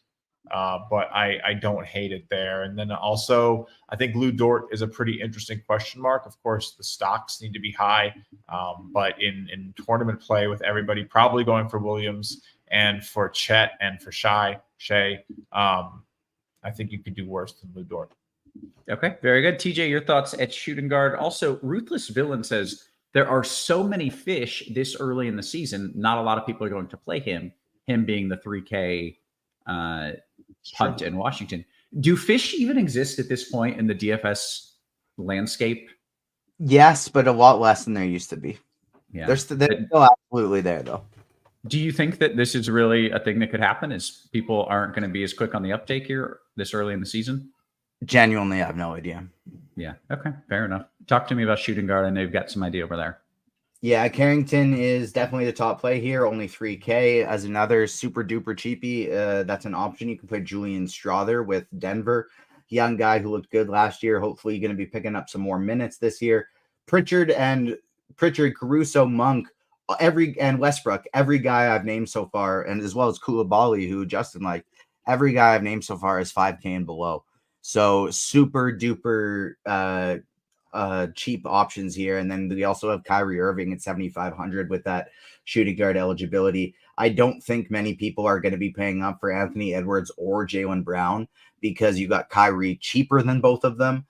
but I don't hate it there. And then also, I think Lou Dort is a pretty interesting question mark. Of course, the stocks need to be high, but in tournament play with everybody probably going for Williams and for Chet and for Shea, I think you could do worse than Lou Dort. Okay, very good. TJ, your thoughts at shooting guard. Also, Ruthless Villain says, there are so many fish this early in the season, not a lot of people are going to play him being the 3K punt in Washington. Do fish even exist at this point in the DFS landscape? Yes, but a lot less than there used to be. Yeah, they're still absolutely there, though. Do you think that this is really a thing that could happen, is people aren't going to be as quick on the uptake here this early in the season? Genuinely, I have no idea. Yeah. Okay. Fair enough. Talk to me about shooting guard. I know you've got some idea over there. Yeah, Carrington is definitely the top play here. Only 3K as another super duper cheapie. That's an option. You can play Julian Strother with Denver, young guy who looked good last year. Hopefully, going to be picking up some more minutes this year. Pritchard, Caruso, Monk, and Westbrook. Every guy I've named so far, and as well as Koulibaly, who Justin liked. Every guy I've named so far is 5K and below. So super duper cheap options here. And then we also have Kyrie Irving at 7,500 with that shooting guard eligibility. I don't think many people are going to be paying up for Anthony Edwards or Jaylen Brown, because you got Kyrie cheaper than both of them.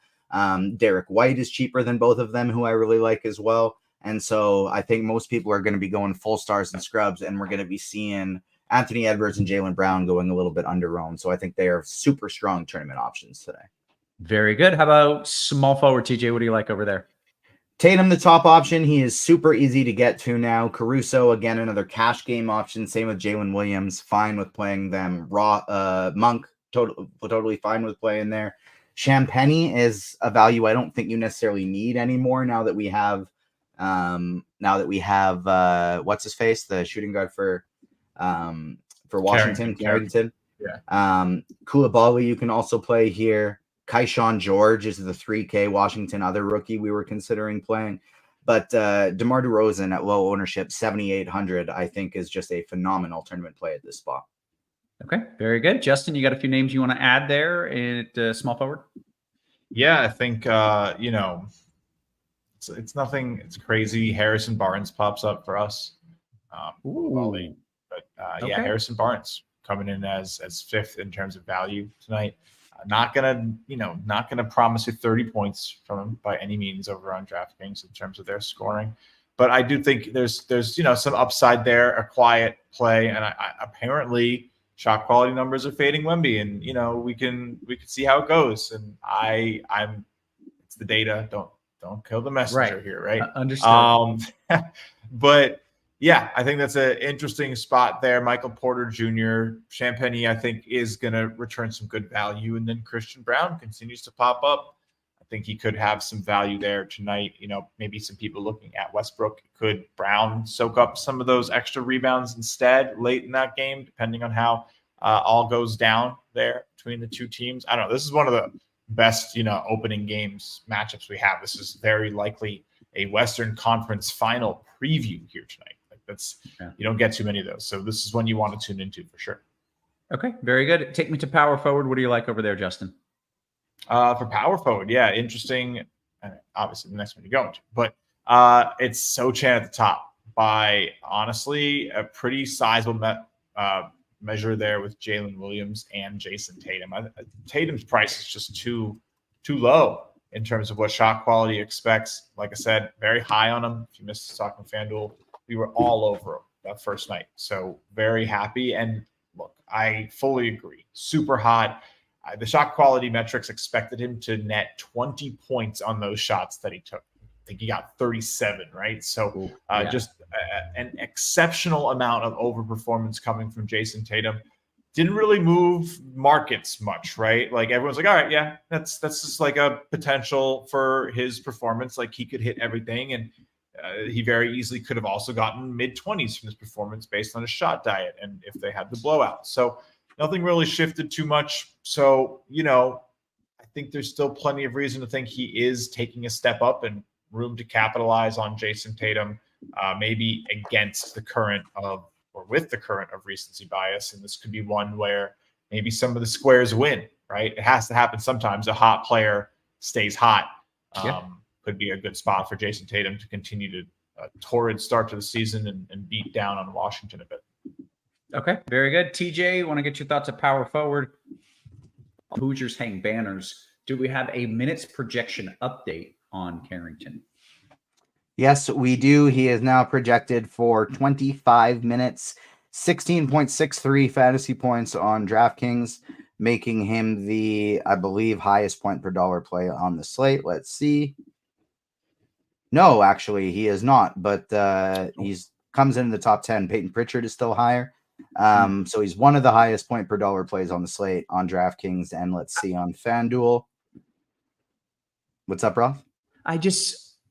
Derek White is cheaper than both of them, who I really like as well. And so I think most people are going to be going full stars and scrubs, and we're going to be seeing Anthony Edwards and Jaylen Brown going a little bit under-owned. So I think they are super strong tournament options today. Very good. How about small forward, TJ? What do you like over there? Tatum, the top option. He is super easy to get to now. Caruso, again, another cash game option. Same with Jalen Williams. Fine with playing them. Monk, totally fine with playing there. Champagny is a value I don't think you necessarily need anymore now that we have what's his face, the shooting guard for Washington, Carrington. Yeah. Koulibaly you can also play here. Keyshawn George is the 3K Washington other rookie we were considering playing. But DeMar DeRozan at low ownership, 7,800, I think is just a phenomenal tournament play at this spot. Okay, very good. Justin, you got a few names you want to add there at small forward? Yeah, I think it's nothing. It's crazy. Harrison Barnes pops up for us. Ooh. But Okay. yeah, Harrison Barnes coming in as fifth in terms of value tonight. Not gonna promise you 30 points from him by any means over on DraftKings in terms of their scoring, but I do think there's some upside there, a quiet play, and I apparently shot quality numbers are fading Wemby, and we can see how it goes. And I'm it's the data. Don't kill the messenger here, right? Understood. But yeah, I think that's an interesting spot there. Michael Porter Jr., Champagny, I think, is going to return some good value. And then Christian Brown continues to pop up. I think he could have some value there tonight. Maybe some people looking at Westbrook. Could Brown soak up some of those extra rebounds instead late in that game, depending on how all goes down there between the two teams? I don't know. This is one of the best, opening games matchups we have. This is very likely a Western Conference final preview here tonight. You don't get too many of those. So this is one you want to tune into for sure. Okay, very good. Take me to power forward. What do you like over there, Justin? For power forward, yeah, interesting. And obviously the next one you're going to, but it's Sochan at the top by honestly a pretty sizable measure there with Jalen Williams and Jason Tatum. Tatum's price is just too low in terms of what shot quality expects. Like I said, very high on him. If you missed the talk on FanDuel, we were all over him that first night. So very happy. And look, I fully agree. Super hot. The shot quality metrics expected him to net 20 points on those shots that he took. I think he got 37, right? So just an exceptional amount of overperformance coming from Jason Tatum. Didn't really move markets much, right? Like everyone's like, all right, yeah, that's just like a potential for his performance. Like he could hit everything, and he very easily could have also gotten mid-20s from his performance based on his shot diet and if they had the blowout. So nothing really shifted too much. So, I think there's still plenty of reason to think he is taking a step up and room to capitalize on Jason Tatum, maybe against the current of or with the current of recency bias. And this could be one where maybe some of the squares win, right? It has to happen sometimes. A hot player stays hot. Could be a good spot for Jason Tatum to continue to torrid start to the season and beat down on Washington a bit. Okay, very good. TJ, want to get your thoughts of power forward? Hoosiers hang banners. Do we have a minutes projection update on Carrington? Yes, we do. He is now projected for 25 minutes, 16.63 fantasy points on DraftKings, making him the, I believe, highest point per dollar play on the slate. Let's see. No, actually, he is not, but he's comes in the top 10. Peyton Pritchard is still higher. So he's one of the highest point per dollar plays on the slate on DraftKings. And let's see on FanDuel. What's up, Roth?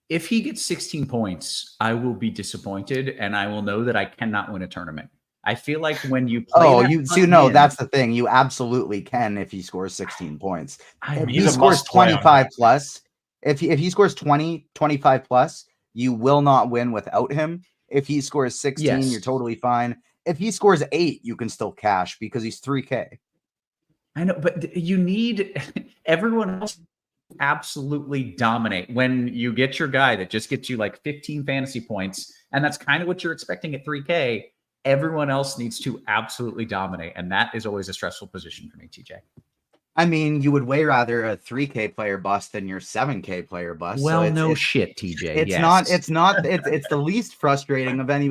If he gets 16 points, I will be disappointed, and I will know that I cannot win a tournament. I feel like when you play that's the thing. You absolutely can if he scores 16 points. If he scores 25 plus, if he scores 20, 25 plus, you will not win without him. If he scores 16, you're totally fine. If he scores 8, you can still cash because he's 3K. I know, but you need everyone else absolutely dominate when you get your guy that just gets you like 15 fantasy points, and that's kind of what you're expecting at 3K. Everyone else needs to absolutely dominate, and that is always a stressful position for me, TJ. I mean, you would way rather a 3K player bust than your 7K player bust. Well, so no shit, TJ. It's the least frustrating of any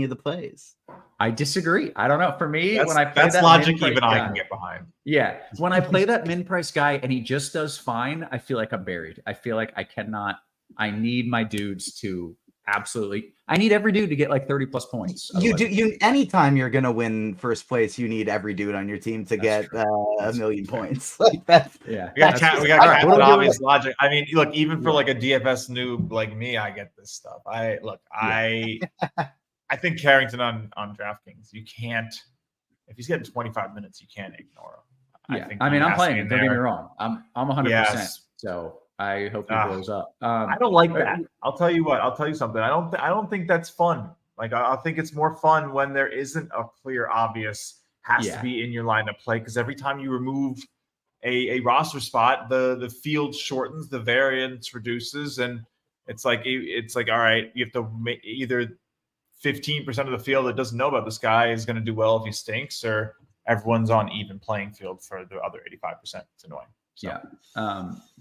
of the plays. I disagree. I don't know. For me, when I play that's that logic, even I can get behind. Yeah, when I play that min price guy and he just does fine, I feel like I'm buried. I feel like I cannot. I need my dudes to absolutely. I need every dude to get like 30 plus points. Anytime you're gonna win first place, you need every dude on your team to get a million points. Like that's we got obvious logic. I mean, look, even for like a DFS noob like me, I get this stuff. I think Carrington on DraftKings, you can't. If he's getting 25 minutes, you can't ignore him. I'm playing him. Don't get me wrong. I'm 100%. So I hope he blows up. I don't like that. I'll tell you what. I'll tell you something. I don't think that's fun. Like I think it's more fun when there isn't a clear, obvious has to be in your lineup play, because every time you remove a roster spot, the field shortens, the variance reduces, and it's like all right, you have to either 15% of the field that doesn't know about this guy is going to do well if he stinks, or everyone's on even playing field for the other 85%. It's annoying. So. Yeah.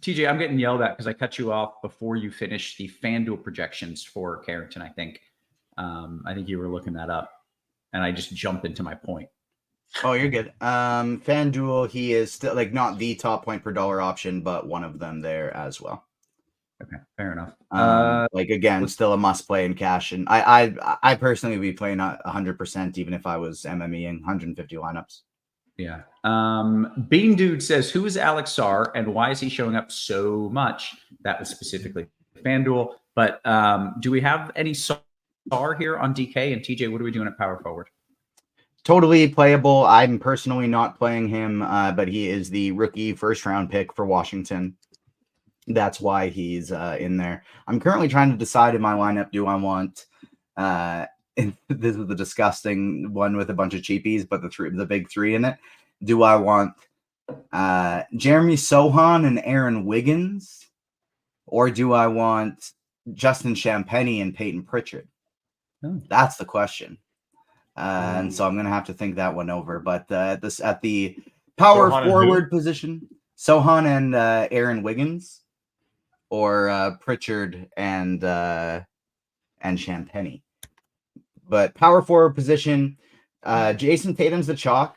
TJ, I'm getting yelled at because I cut you off before you finished the FanDuel projections for Carrington. I think you were looking that up, and I just jumped into my point. Oh, you're good. FanDuel, he is still like not the top point per dollar option, but one of them there as well. Okay, fair enough. Like again, still a must play in cash, and I personally would be playing 100% even if I was MMEing 150 lineups. Yeah. Bean Dude says, who is Alex Sarr and why is he showing up so much? That was specifically FanDuel. But do we have any Sarr here on DK? And TJ, what are we doing at power forward? Totally playable. I'm personally not playing him, but he is the rookie first-round pick for Washington. That's why he's in there. I'm currently trying to decide in my lineup, do I want this is the disgusting one with a bunch of cheapies, but the big three in it. Do I want Jeremy Sohan and Aaron Wiggins, or do I want Justin Champagnie and Peyton Pritchard? That's the question. And so I'm going to have to think that one over. But at the power Sohan forward position, Sohan and Aaron Wiggins, or Pritchard and Champagnie. But power forward position, Jason Tatum's the chalk.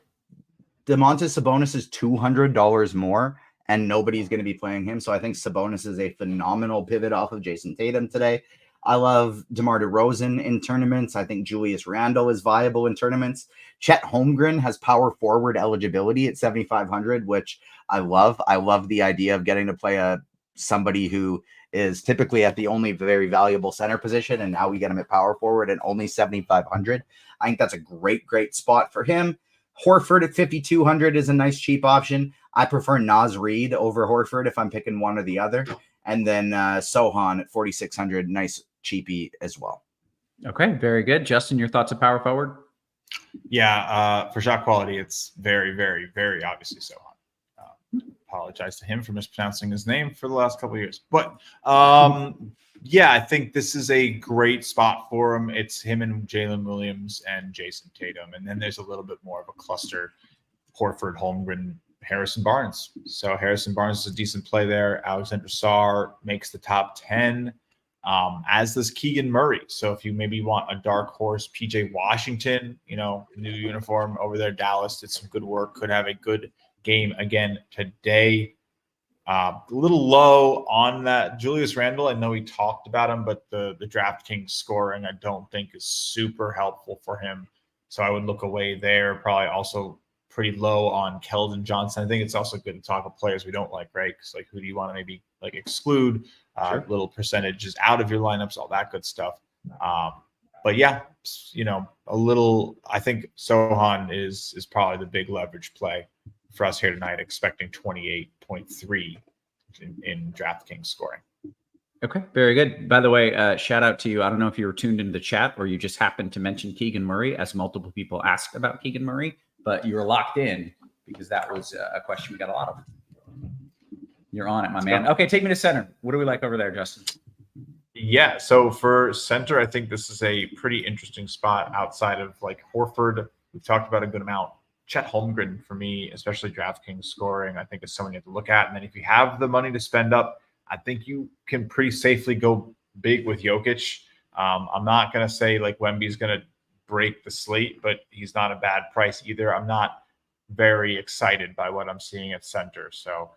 Domantas Sabonis is $200 more, and nobody's going to be playing him. So I think Sabonis is a phenomenal pivot off of Jason Tatum today. I love DeMar DeRozan in tournaments. I think Julius Randle is viable in tournaments. Chet Holmgren has power forward eligibility at 7,500, which I love. I love the idea of getting to play somebody who is typically at the only very valuable center position, and now we get him at power forward and only 7,500. I think that's a great spot for him. Horford at 5,200 is a nice cheap option. I prefer Naz Reid over Horford if I'm picking one or the other. And then Sohan at 4,600, nice cheapie as well. Okay, very good. Justin, your thoughts of power forward? Yeah, for shot quality, it's very, very, very obviously Sohan. Apologize to him for mispronouncing his name for the last couple of years. But yeah, I think this is a great spot for him. It's him and Jalen Williams and Jason Tatum. And then there's a little bit more of a cluster, Horford, Holmgren, Harrison Barnes. So Harrison Barnes is a decent play there. Alexander Sarr makes the top 10, as does Keegan Murray. So if you maybe want a dark horse, PJ Washington, new uniform over there, Dallas did some good work, could have a good game again today. A little low on that Julius Randle. I know we talked about him, but the DraftKings scoring I don't think is super helpful for him. So I would look away there. Probably also pretty low on Keldon Johnson. I think it's also good to talk about players we don't like, right? Because who do you want to maybe exclude? Sure. Little percentages out of your lineups, all that good stuff. But yeah, a little. I think Sohan is probably the big leverage play for us here tonight, expecting 28.3 in DraftKings scoring. Okay, very good. By the way, shout out to you. I don't know if you were tuned into the chat or you just happened to mention Keegan Murray, as multiple people asked about Keegan Murray, but you were locked in because that was a question we got a lot of. You're on it, my man. Okay, take me to center. What do we like over there, Justin? Yeah, so for center, I think this is a pretty interesting spot outside of Horford. We've talked about a good amount. Chet Holmgren, for me, especially DraftKings scoring, I think is someone you have to look at. And then if you have the money to spend up, I think you can pretty safely go big with Jokic. I'm not going to say Wemby's going to break the slate, but he's not a bad price either. I'm not very excited by what I'm seeing at center. So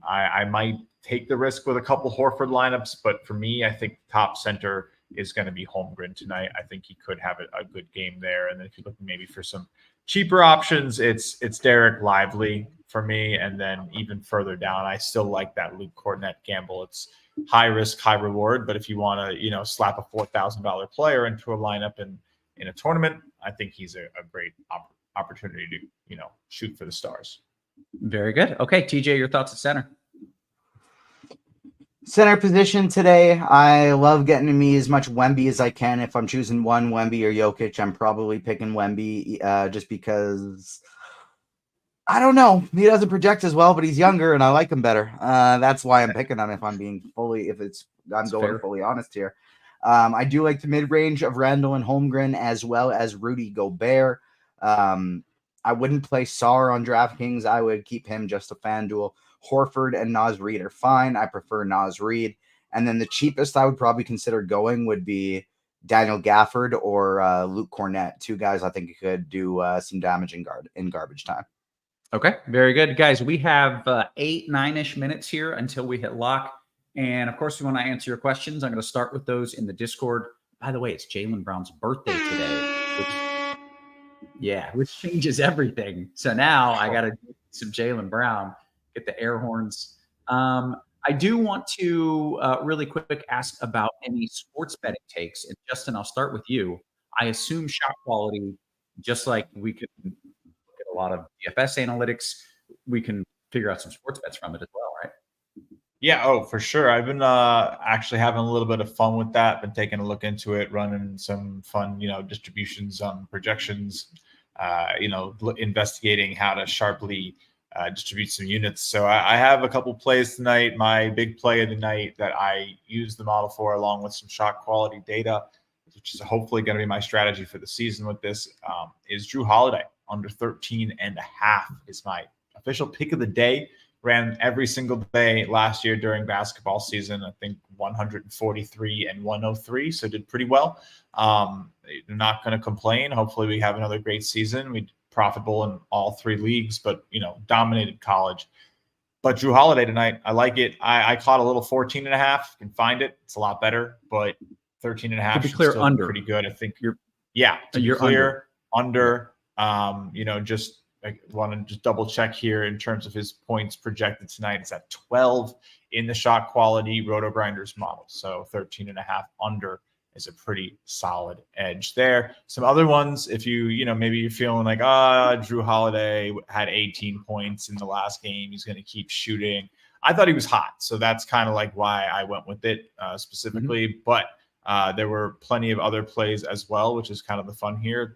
I might take the risk with a couple Horford lineups, but for me, I think top center is going to be Holmgren tonight. I think he could have a good game there. And then if you're looking maybe for some cheaper options, it's Derek Lively for me. And then even further down, I still like that Luke Kornet gamble. It's high risk, high reward. But if you want to, slap a $4,000 player into a lineup in a tournament, I think he's a great opportunity to, shoot for the stars. Very good. Okay, TJ, your thoughts at center. Center position today, I love getting to me as much Wemby as I can. If I'm choosing one, Wemby or Jokic, I'm probably picking Wemby just because, I don't know. He doesn't project as well, but he's younger and I like him better. That's why I'm picking him I'm going fair. fully honest here. I do like the mid-range of Randall and Holmgren as well as Rudy Gobert. I wouldn't play Sarr on DraftKings. I would keep him just a FanDuel. Horford and Naz Reid are fine. I prefer Naz Reid. And then the cheapest I would probably consider going would be Daniel Gafford or Luke Cornett. Two guys I think could do some damage in garbage time. Okay, very good. Guys, we have 8-9-ish minutes here until we hit lock. And of course, we want to answer your questions. I'm going to start with those in the Discord. By the way, it's Jaylen Brown's birthday today, which changes everything. So now I got to do some Jaylen Brown, get the air horns. I do want to really quick ask about any sports betting takes. And Justin, I'll start with you. I assume ShotQuality, just like we could look at a lot of DFS analytics, we can figure out some sports bets from it as well, right? Yeah, oh, for sure. I've been actually having a little bit of fun with that. Been taking a look into it, running some fun, distributions on projections, investigating how to sharply distribute some units. So I have a couple plays tonight. My big play of the night that I use the model for, along with some shot quality data, which is hopefully going to be my strategy for the season with this, is Drew Holiday. Under 13.5 is my official pick of the day. Ran every single day last year during basketball season. I think 143 and 103, so did pretty well. Not going to complain. Hopefully we have another great season. We profitable in all three leagues, but dominated college. But Drew Holiday tonight, I like it. I caught a little 14.5. Can find it. It's a lot better, but 13.5 should clear still under. Be pretty good. I think you're clear under. I want to just double check here in terms of his points projected tonight. It's at 12 in the shot quality RotoGrinders model. So 13.5 under is a pretty solid edge there. Some other ones, if maybe you're feeling like, Drew Holiday had 18 points in the last game. He's going to keep shooting. I thought he was hot. So that's kind of like why I went with it specifically. Mm-hmm. But there were plenty of other plays as well, which is kind of the fun here.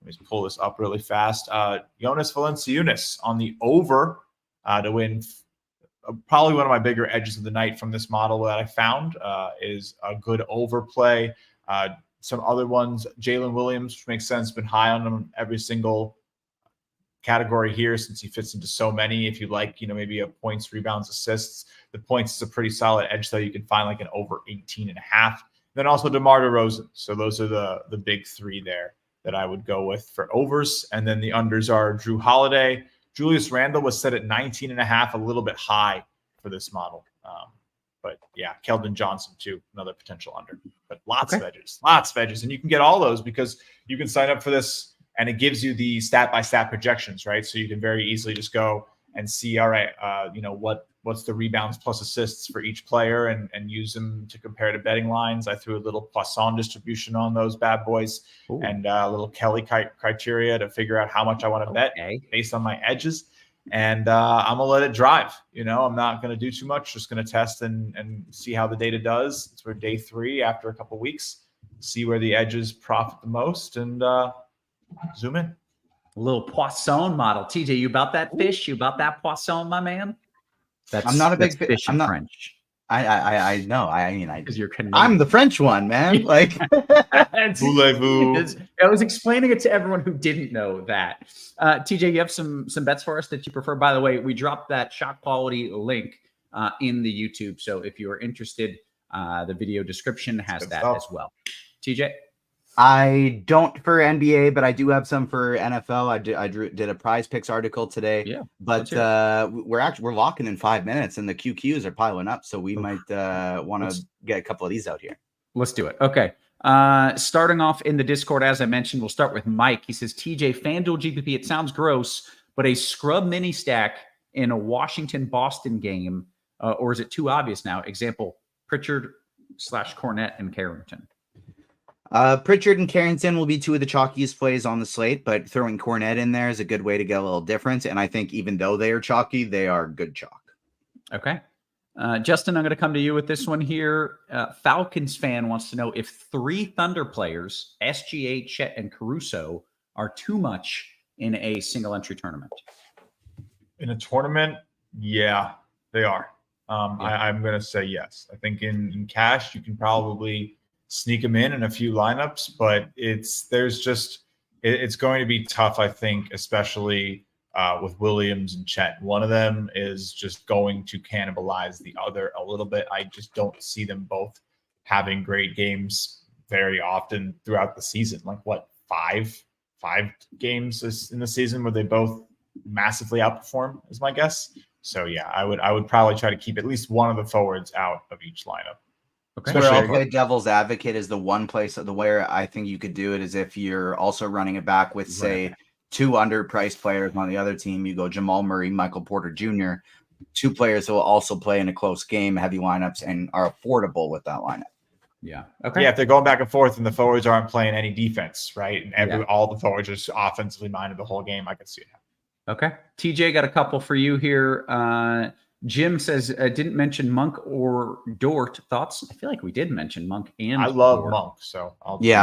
Let me pull this up really fast. Jonas Valanciunas on the over to win. Probably one of my bigger edges of the night from this model that I found is a good overplay. Some other ones, Jalen Williams, which makes sense, been high on him every single category here since he fits into so many. If you like, maybe a points, rebounds, assists, the points is a pretty solid edge, though. You can find like an over 18.5. Then also DeMar DeRozan. So those are the big three there that I would go with for overs. And then the unders are Drew Holiday. Julius Randle was set at 19.5, a little bit high for this model. But yeah, Keldon Johnson too, another potential under. But lots of edges. And you can get all those because you can sign up for this and it gives you the stat-by-stat projections, right? So you can very easily just go and see, all right, what's the rebounds plus assists for each player and use them to compare to betting lines. I threw a little Poisson distribution on those bad boys. Ooh. And a little Kelly criteria to figure out how much I want to bet based on my edges. And I'm going to let it drive. I'm not going to do too much, just going to test and see how the data does. It's for day 3 after a couple of weeks, see where the edges profit the most and zoom in. A little Poisson model. TJ, you about that fish? You about that Poisson, my man? I'm not a big fish in French. I know. Because you're Canadian. I'm the French one, man. Like, voulez-vous. I was explaining it to everyone who didn't know that. TJ, you have some bets for us that you prefer. By the way, we dropped that shot quality link in the YouTube. So if you are interested, the video description has that as well. TJ? I don't for NBA, but I do have some for NFL. I did a Prize Picks article today. Yeah, but we're locking in 5 minutes, and the QQs are piling up, so we might want to get a couple of these out here. Let's do it. Okay. Starting off in the Discord, as I mentioned, we'll start with Mike. He says, TJ, FanDuel GPP. It sounds gross, but a scrub mini stack in a Washington-Boston game, or is it too obvious now? Example: Pritchard/Cornett and Carrington. Pritchard and Carrington will be two of the chalkiest plays on the slate, but throwing Cornett in there is a good way to get a little difference. And I think even though they are chalky, they are good chalk. Okay. Justin, I'm going to come to you with this one here. Falcons fan wants to know if 3 Thunder players, SGA, Chet, and Caruso, are too much in a single entry tournament. In a tournament, yeah, they are. Yeah. I'm going to say yes. I think in cash, you can probably sneak them in a few lineups, but it's going to be tough, I think, especially with Williams and Chet. One of them is just going to cannibalize the other a little bit. I just don't see them both having great games very often throughout the season. Like what, five games in the season where they both massively outperform is my guess. So yeah, I would probably try to keep at least one of the forwards out of each lineup. Okay. Where I'll play devil's advocate is the one place the way I think you could do it is if you're also running it back with, say, 2 underpriced players on the other team. You go Jamal Murray, Michael Porter Jr., 2 players who will also play in a close game, heavy lineups, and are affordable with that lineup. Yeah. Okay. Yeah, if they're going back and forth and the forwards aren't playing any defense, right? And all the forwards are offensively minded the whole game, I could see it happen. Okay. TJ, got a couple for you here. Jim says, didn't mention Monk or Dort. Thoughts? I feel like we did mention Monk and I love Dort. Monk. So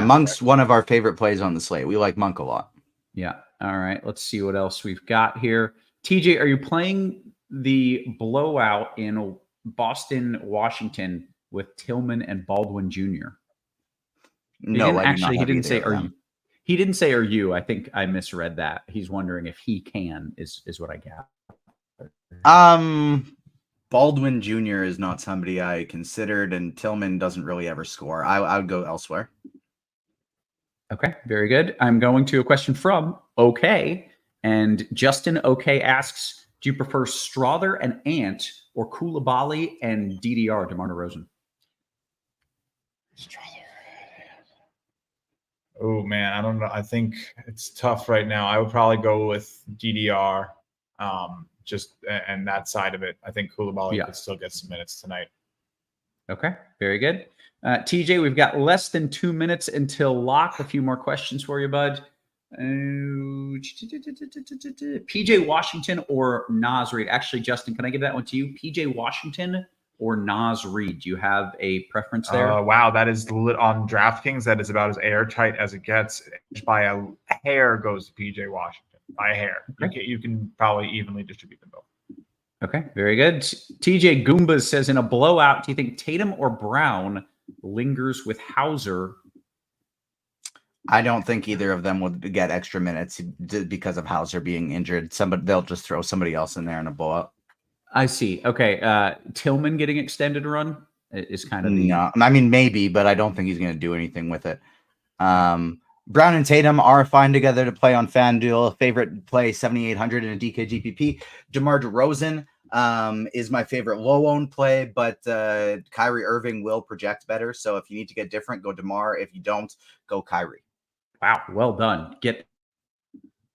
Monk's one of our favorite plays on the slate. We like Monk a lot. Yeah. All right. Let's see what else we've got here. TJ, are you playing the blowout in Boston, Washington with Tillman and Baldwin Jr.? No, he didn't say are you. He didn't say are you. I think I misread that. He's wondering if he can is what I got. Baldwin Jr. is not somebody I considered, and Tillman doesn't really ever score. I would go elsewhere. Okay, very good. I'm going to a question from OK, and Justin OK asks, do you prefer Strother and Ant or Koulibaly and DDR, DeMar DeRozan? Strother. Oh man, I don't know. I think it's tough right now. I would probably go with DDR. And that side of it. I think Koulibaly could still get some minutes tonight. Okay, very good. TJ, we've got less than 2 minutes until lock. A few more questions for you, bud. PJ Washington or Naz Reid? Actually, Justin, can I give that one to you? PJ Washington or Naz Reid? Do you have a preference there? Wow, that is on DraftKings. That is about as airtight as it gets. By a hair goes to PJ Washington. By a hair. Okay. You can probably evenly distribute them both. Okay, very good. TJ Goombas says, in a blowout, do you think Tatum or Brown lingers with Hauser? I don't think either of them would get extra minutes because of Hauser being injured. They'll just throw somebody else in there in a blowout. I see. Okay, Tillman getting extended run is kind of the... No, I mean, maybe, but I don't think he's going to do anything with it. Brown and Tatum are fine together to play on FanDuel. Favorite play, 7,800 in a DK GPP. DeMar DeRozan is my favorite low-owned play, but Kyrie Irving will project better. So if you need to get different, go DeMar. If you don't, go Kyrie. Wow, well done. Get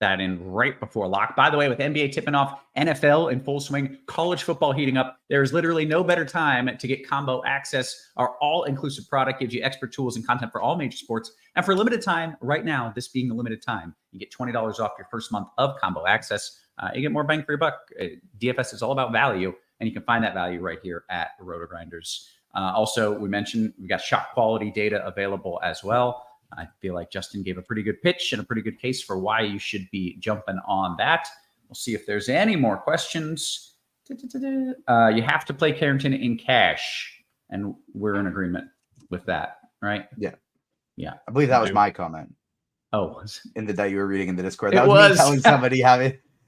that in right before lock. By the way, with NBA tipping off, NFL in full swing, college football heating up, there's literally no better time to get Combo Access. Our all-inclusive product gives you expert tools and content for all major sports. And for a limited time, right now, this being the limited time, you get $20 off your first month of Combo Access. You get more bang for your buck. DFS is all about value, and you can find that value right here at RotoGrinders. Also, we mentioned we got shot quality data available as well. I feel like Justin gave a pretty good pitch and a pretty good case for why you should be jumping on that. We'll see if there's any more questions. You have to play Carrington in cash, and we're in agreement with that, right? Yeah. Yeah. I believe that was my comment. Oh, that you were reading in the Discord. That was me telling somebody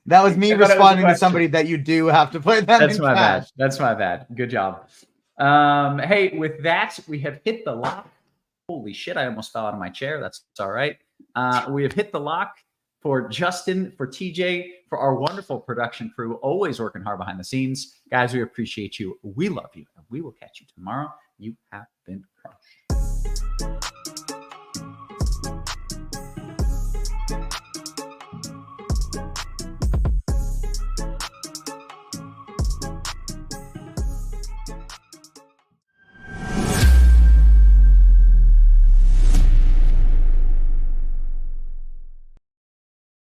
that was me responding to somebody that you do have to play that. That's my bad. That's my bad. Good job. Hey, with that, we have hit the lock. Holy shit, I almost fell out of my chair. That's all right. We have hit the lock for Justin, for TJ, for our wonderful production crew, always working hard behind the scenes. Guys, we appreciate you. We love you. And we will catch you tomorrow. You have been crushed.